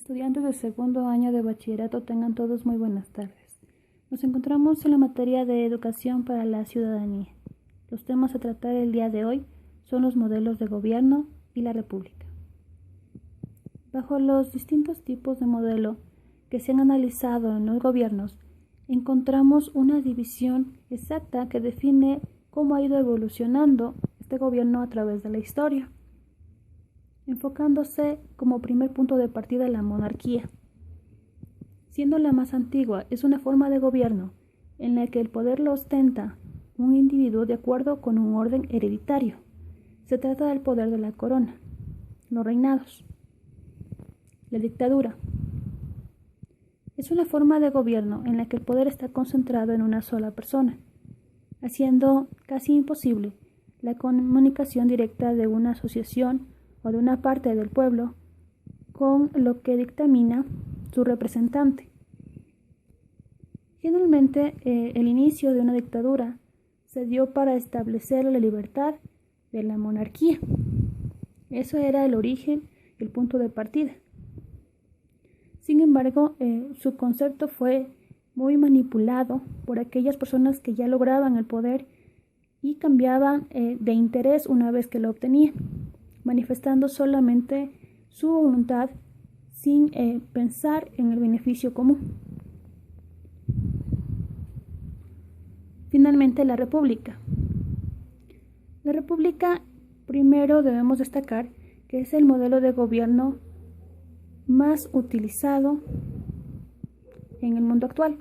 Estudiantes del segundo año de bachillerato, tengan todos muy buenas tardes. Nos encontramos en la materia de educación para la ciudadanía. Los temas a tratar el día de hoy son los modelos de gobierno y la república. Bajo los distintos tipos de modelo que se han analizado en los gobiernos, encontramos una división exacta que define cómo ha ido evolucionando este gobierno a través de la historia, enfocándose como primer punto de partida la monarquía. Siendo la más antigua, es una forma de gobierno en la que el poder lo ostenta un individuo de acuerdo con un orden hereditario. Se trata del poder de la corona, los reinados. La dictadura es una forma de gobierno en la que el poder está concentrado en una sola persona, haciendo casi imposible la comunicación directa de una asociación o de una parte del pueblo con lo que dictamina su representante. Generalmente, el inicio de una dictadura se dio para establecer la libertad de la monarquía. Eso era el origen, el punto de partida. Sin embargo, su concepto fue muy manipulado por aquellas personas que ya lograban el poder y cambiaban de interés una vez que lo obtenían, manifestando solamente su voluntad sin pensar en el beneficio común. Finalmente, la república. La república, primero debemos destacar que es el modelo de gobierno más utilizado en el mundo actual.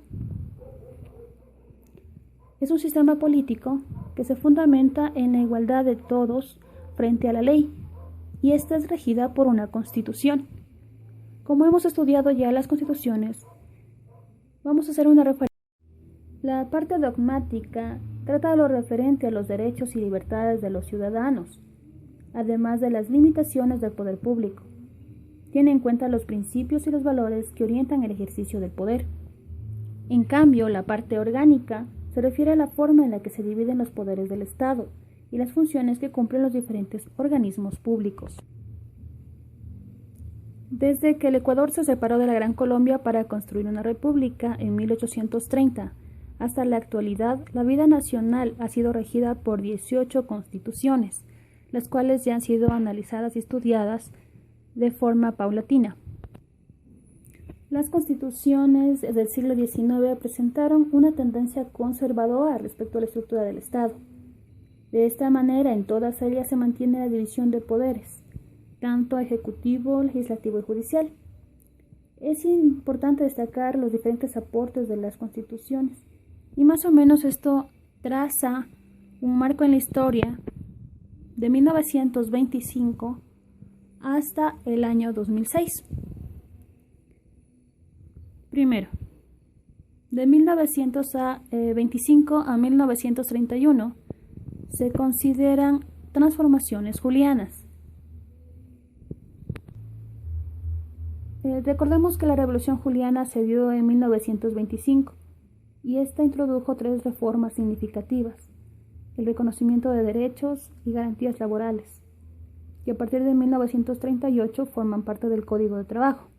Es un sistema político que se fundamenta en la igualdad de todos frente a la ley, y esta es regida por una constitución. Como hemos estudiado ya las constituciones, vamos a hacer una referencia. La parte dogmática trata de lo referente a los derechos y libertades de los ciudadanos, además de las limitaciones del poder público. Tiene en cuenta los principios y los valores que orientan el ejercicio del poder. En cambio, la parte orgánica se refiere a la forma en la que se dividen los poderes del Estado y las funciones que cumplen los diferentes organismos públicos. Desde que el Ecuador se separó de la Gran Colombia para construir una república en 1830, hasta la actualidad, la vida nacional ha sido regida por 18 constituciones, las cuales ya han sido analizadas y estudiadas de forma paulatina. Las constituciones del siglo XIX presentaron una tendencia conservadora respecto a la estructura del Estado. De esta manera, en todas ellas se mantiene la división de poderes, tanto ejecutivo, legislativo y judicial. Es importante destacar los diferentes aportes de las constituciones, y más o menos esto traza un marco en la historia de 1925 hasta el año 2006. Primero, de 1925 a 1931 se consideran transformaciones julianas. Recordemos que la Revolución Juliana se dio en 1925 y esta introdujo 3 reformas significativas: el reconocimiento de derechos y garantías laborales, que a partir de 1938 forman parte del Código de Trabajo.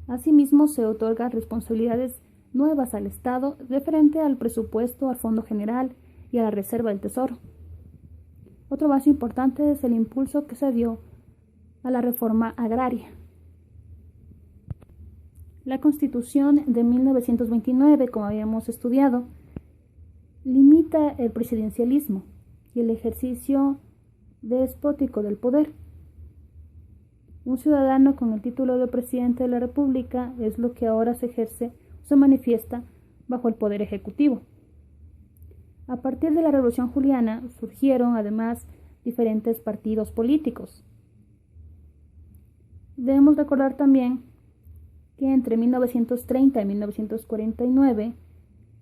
Asimismo, se otorgan responsabilidades nuevas al Estado referente al presupuesto, al Fondo General y a la Reserva del Tesoro. Otro paso importante es el impulso que se dio a la reforma agraria. La Constitución de 1929, como habíamos estudiado, limita el presidencialismo y el ejercicio despótico del poder. Un ciudadano con el título de presidente de la República es lo que ahora se ejerce o se manifiesta bajo el poder ejecutivo. A partir de la Revolución Juliana surgieron además diferentes partidos políticos. Debemos recordar también que entre 1930 y 1949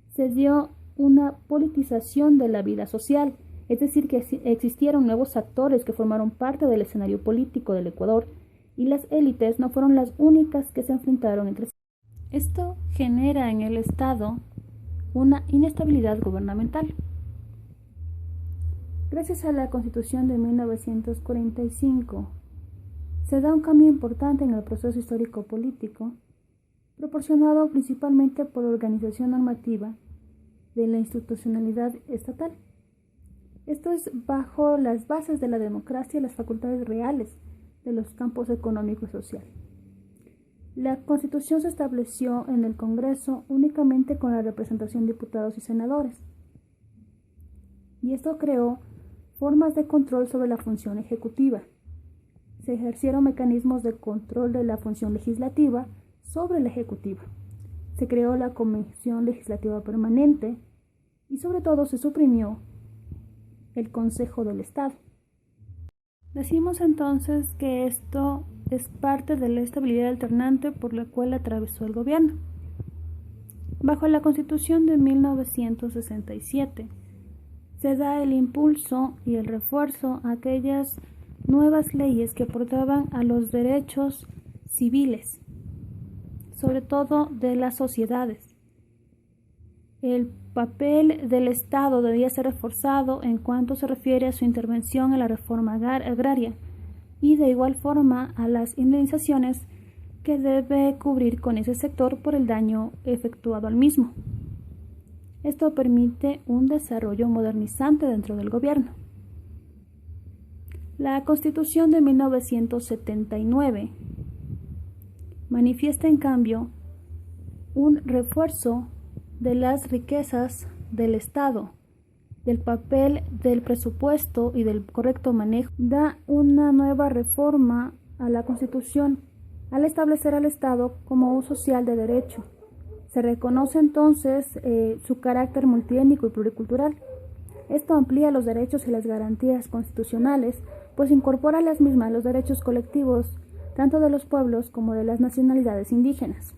se dio una politización de la vida social, es decir, que existieron nuevos actores que formaron parte del escenario político del Ecuador y las élites no fueron las únicas que se enfrentaron entre sí. Esto genera en el Estado una inestabilidad gubernamental. Gracias a la Constitución de 1945 se da un cambio importante en el proceso histórico-político, proporcionado principalmente por la organización normativa de la institucionalidad estatal. Esto es bajo las bases de la democracia y las facultades reales de los campos económico y social. La Constitución se estableció en el Congreso únicamente con la representación de diputados y senadores, y esto creó formas de control sobre la función ejecutiva. Se ejercieron mecanismos de control de la función legislativa sobre la ejecutiva. Se creó la Comisión Legislativa Permanente y sobre todo se suprimió el Consejo del Estado. Decimos entonces que esto es parte de la estabilidad alternante por la cual atravesó el gobierno. Bajo la Constitución de 1967 se da el impulso y el refuerzo a aquellas nuevas leyes que aportaban a los derechos civiles, sobre todo de las sociedades. El papel del Estado debía ser reforzado en cuanto se refiere a su intervención en la reforma agraria y de igual forma a las indemnizaciones que debe cubrir con ese sector por el daño efectuado al mismo. Esto permite un desarrollo modernizante dentro del gobierno. La Constitución de 1979 manifiesta en cambio un refuerzo de las riquezas del Estado, del papel del presupuesto y del correcto manejo. Da una nueva reforma a la Constitución al establecer al Estado como un social de derecho. Se reconoce entonces su carácter multiétnico y pluricultural. Esto amplía los derechos y las garantías constitucionales, pues incorpora a las mismas los derechos colectivos tanto de los pueblos como de las nacionalidades indígenas.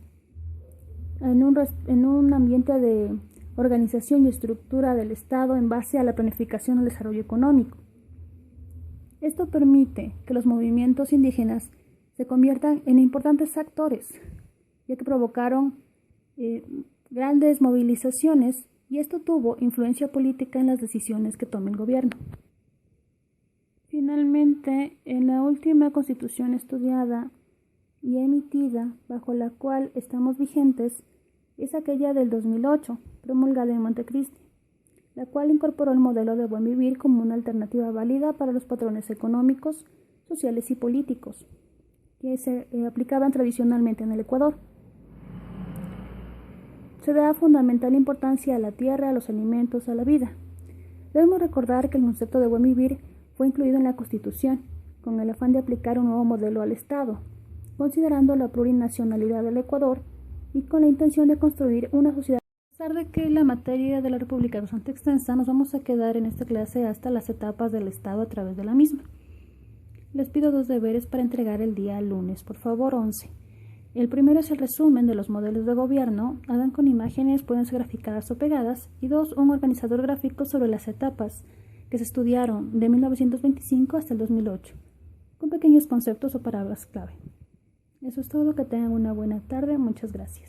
En un ambiente de organización y estructura del Estado en base a la planificación del desarrollo económico. Esto permite que los movimientos indígenas se conviertan en importantes actores, ya que provocaron grandes movilizaciones y esto tuvo influencia política en las decisiones que tome el gobierno. Finalmente, en la última Constitución estudiada y emitida, bajo la cual estamos vigentes, es aquella del 2008, promulgada en Montecristi, la cual incorporó el modelo de buen vivir como una alternativa válida para los patrones económicos, sociales y políticos que se aplicaban tradicionalmente en el Ecuador. Se da fundamental importancia a la tierra, a los alimentos, a la vida. Debemos recordar que el concepto de buen vivir fue incluido en la Constitución, con el afán de aplicar un nuevo modelo al Estado, considerando la plurinacionalidad del Ecuador y con la intención de construir una sociedad. A pesar de que la materia de la República es bastante extensa, nos vamos a quedar en esta clase hasta las etapas del Estado a través de la misma. Les pido 2 deberes para entregar el día lunes, por favor, 11. El primero es el resumen de los modelos de gobierno, hagan con imágenes, pueden ser graficadas o pegadas, y 2, un organizador gráfico sobre las etapas que se estudiaron de 1925 hasta el 2008, con pequeños conceptos o palabras clave. Eso es todo, que tengan una buena tarde, muchas gracias.